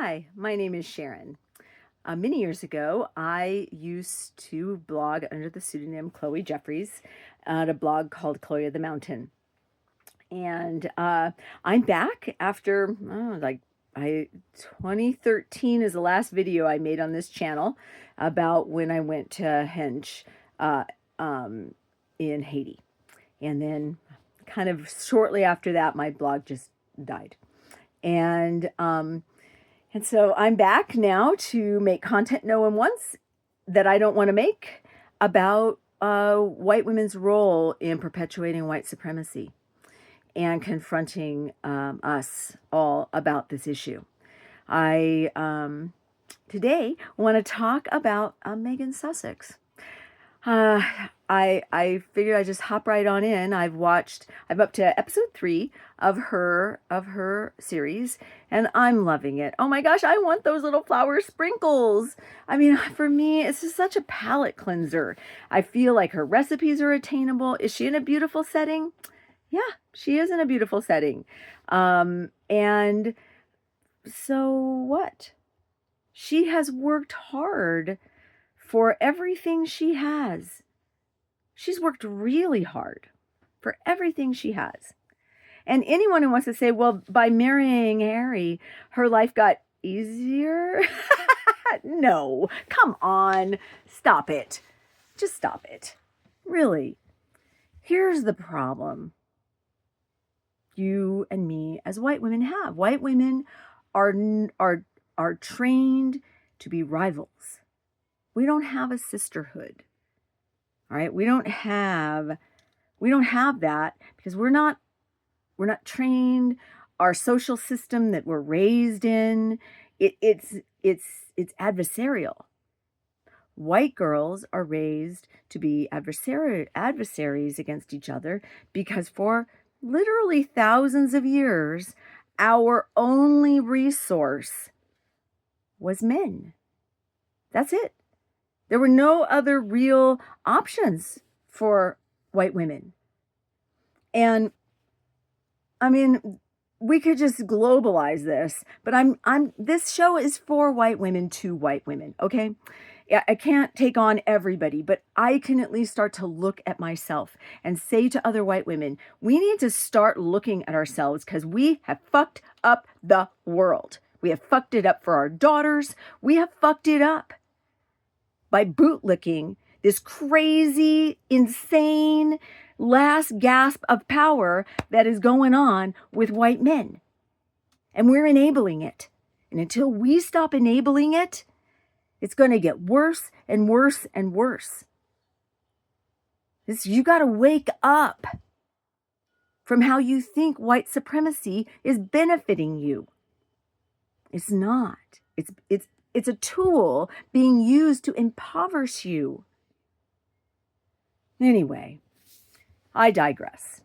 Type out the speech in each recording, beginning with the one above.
Hi, my name is Sharon. Many years ago, I used to blog under the pseudonym Chloe Jeffries at a blog called Chloe of the Mountain. And I'm back after, 2013 is the last video I made on this channel about when I went to Hench uh, in Haiti. And then kind of shortly after that, my blog just died. And so I'm back now to make content no one wants that I don't want to make about white women's role in perpetuating white supremacy and confronting us all about this issue. I today want to talk about Meghan Sussex. I figured I'd just hop right on in. I'm up to episode 3 of her series, and I'm loving it. Oh my gosh, I want those little flower sprinkles. I mean, for me, it's just such a palate cleanser. I feel like her recipes are attainable. Is she in a beautiful setting? Yeah, she is in a beautiful setting. And so what? She has worked hard for everything she has. She's worked really hard for everything she has. And anyone who wants to say, well, by marrying Harry, her life got easier? No, come on. Stop it. Just stop it. Really. Here's the problem you and me as white women have. White women are trained to be rivals. We don't have a sisterhood. All right, we don't have that because we're not trained. Our social system that we're raised in, it's adversarial. White girls are raised to be adversaries against each other because for literally thousands of years, our only resource was men. That's it. There were no other real options for white women. And I mean, we could just globalize this, but this show is for white women to white women, okay? I can't take on everybody, but I can at least start to look at myself and say to other white women, we need to start looking at ourselves because we have fucked up the world. We have fucked it up for our daughters. We have fucked it up by bootlicking this crazy, insane last gasp of power that is going on with white men. And we're enabling it. And until we stop enabling it, it's going to get worse and worse and worse. You got to wake up from how you think white supremacy is benefiting you. It's not. It's a tool being used to impoverish you. Anyway, I digress.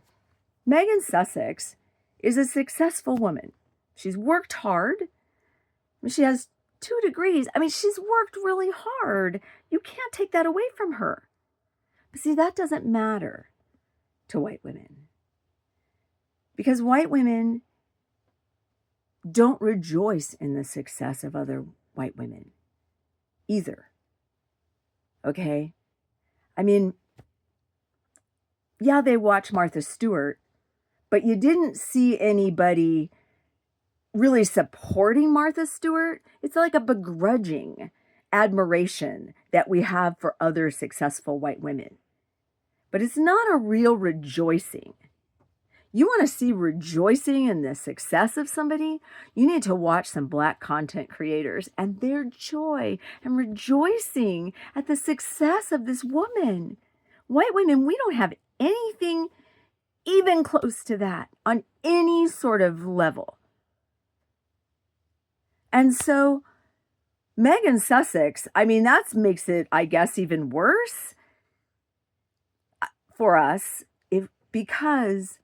Meghan Sussex is a successful woman. She's worked hard. She has 2 degrees. I mean, she's worked really hard. You can't take that away from her. But see, that doesn't matter to white women. Because white women don't rejoice in the success of other white women either. Okay? I mean, yeah, they watch Martha Stewart, but you didn't see anybody really supporting Martha Stewart. It's like a begrudging admiration that we have for other successful white women. But it's not a real rejoicing. You want to see rejoicing in the success of somebody? You need to watch some Black content creators and their joy and rejoicing at the success of this woman. White women, we don't have anything even close to that on any sort of level. And so Meghan Sussex, I mean, that makes it, I guess, even worse for us because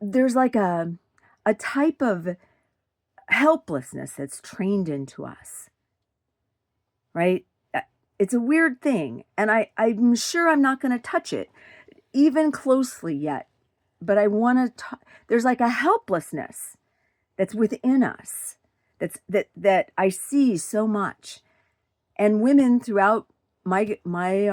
there's like a type of helplessness that's trained into us, right? It's a weird thing, and I'm sure I'm not going to touch it even closely yet, but I want to there's like a helplessness that's within us, that I see so much. And women throughout my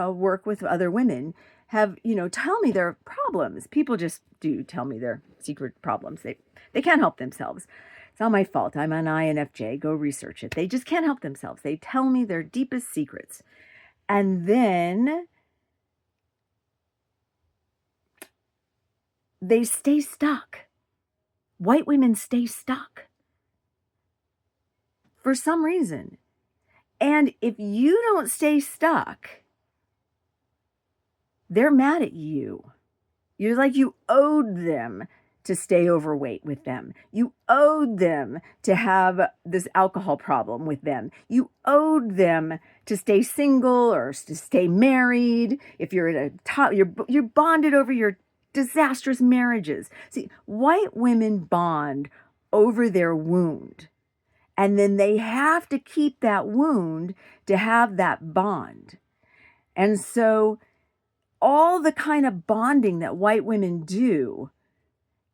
work with other women have, tell me their problems. People just do tell me their secret problems. They can't help themselves. It's not my fault. I'm an INFJ. Go research it. They just can't help themselves. They tell me their deepest secrets. And then they stay stuck. White women stay stuck for some reason. And if you don't stay stuck, they're mad at you. You're like you owed them to stay overweight with them. You owed them to have this alcohol problem with them. You owed them to stay single or to stay married. If you're at a top, you're bonded over your disastrous marriages. See, white women bond over their wound. And then they have to keep that wound to have that bond. And so all the kind of bonding that white women do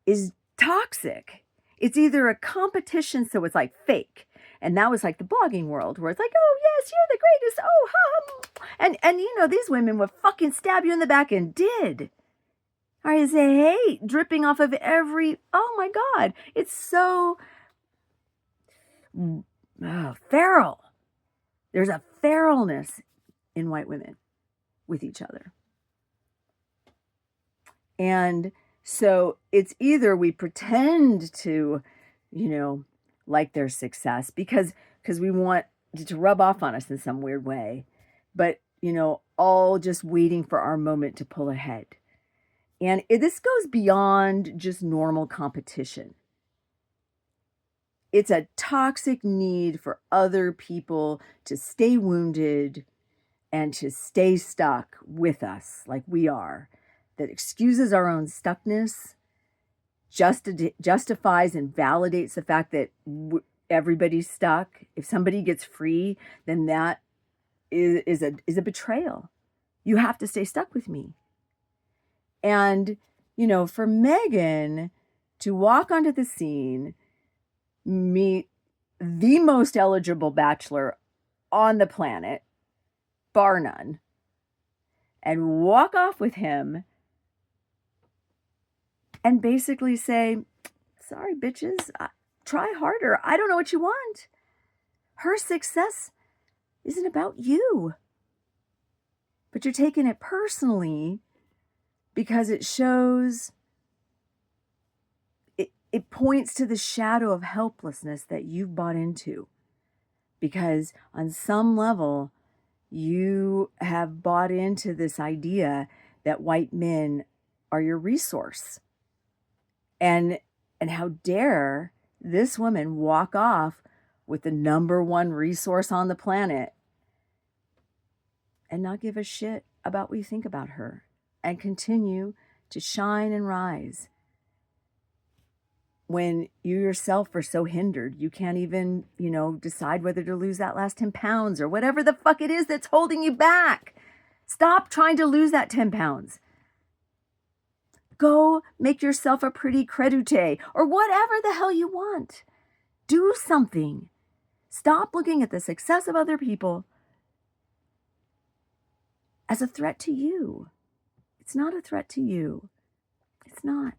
is toxic. It's either a competition, so it's like fake. And that was like the blogging world where it's like, oh, yes, you're the greatest. Oh, ha. And these women would fucking stab you in the back and did. All right, it's a hate dripping off of every, oh my God. It's so feral. There's a feralness in white women with each other. And so it's either we pretend to, like their success because we want it to rub off on us in some weird way, but, all just waiting for our moment to pull ahead. And this goes beyond just normal competition. It's a toxic need for other people to stay wounded and to stay stuck with us like we are, that excuses our own stuckness, justifies and validates the fact that everybody's stuck. If somebody gets free, then that is a betrayal. You have to stay stuck with me. And, for Meghan to walk onto the scene, meet the most eligible bachelor on the planet, bar none, and walk off with him and basically say, sorry, bitches, try harder. I don't know what you want. Her success isn't about you. But you're taking it personally because it shows, it points to the shadow of helplessness that you've bought into. Because on some level, you have bought into this idea that white men are your resource. And how dare this woman walk off with the number one resource on the planet and not give a shit about what you think about her and continue to shine and rise when you yourself are so hindered. You can't even, decide whether to lose that last 10 pounds or whatever the fuck it is that's holding you back. Stop trying to lose that 10 pounds. Go make yourself a pretty crédité or whatever the hell you want. Do something. Stop looking at the success of other people as a threat to you. It's not a threat to you. It's not.